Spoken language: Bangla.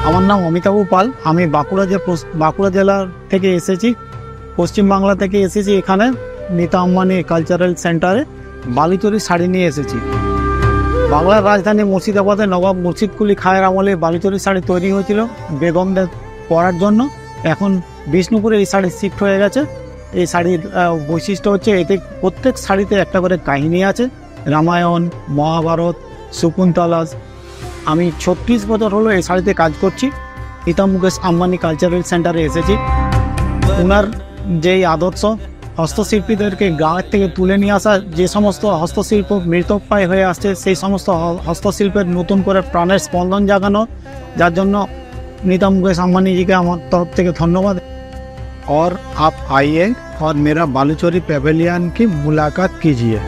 আমার নাম অমিতাভ পাল। আমি বাঁকুড়া জেলা থেকে এসেছি, পশ্চিমবাংলা থেকে এসেছি। এখানে নীতা আম্বানি কালচারাল সেন্টারে বালুচরী শাড়ি নিয়ে এসেছি। বাংলার রাজধানী মুর্শিদাবাদে নবাব মুর্শিদ কুলি খায়ের আমলে বালুচরী শাড়ি তৈরি হয়েছিল বেগমদের পরার জন্য। এখন বিষ্ণুপুরে এই শাড়ি শিফট হয়ে গেছে। এই শাড়ির বৈশিষ্ট্য হচ্ছে এতে প্রত্যেক শাড়িতে একটা করে কাহিনী আছে, রামায়ণ, মহাভারত, শকুন্তলা। আমি 36 বছর হলো এই শাড়িতে কাজ করছি। নীতা মুকেশ আম্বানি কালচারাল সেন্টারে এসেছি। ওনার যেই আদর্শ হস্তশিল্পীদেরকে গাঁয়ের থেকে তুলে নিয়ে আসা, যে সমস্ত হস্তশিল্প মৃতপ্রায় হয়ে আসছে সেই সমস্ত হস্তশিল্পের নতুন করে প্রাণের স্পন্দন জাগানো, যার জন্য नीता मुकेश अम्बानी जी के हमारे तरफ से धन्यवाद। और आप आइए और मेरा बालूचोरी पेवेलियन की मुलाकात कीजिए।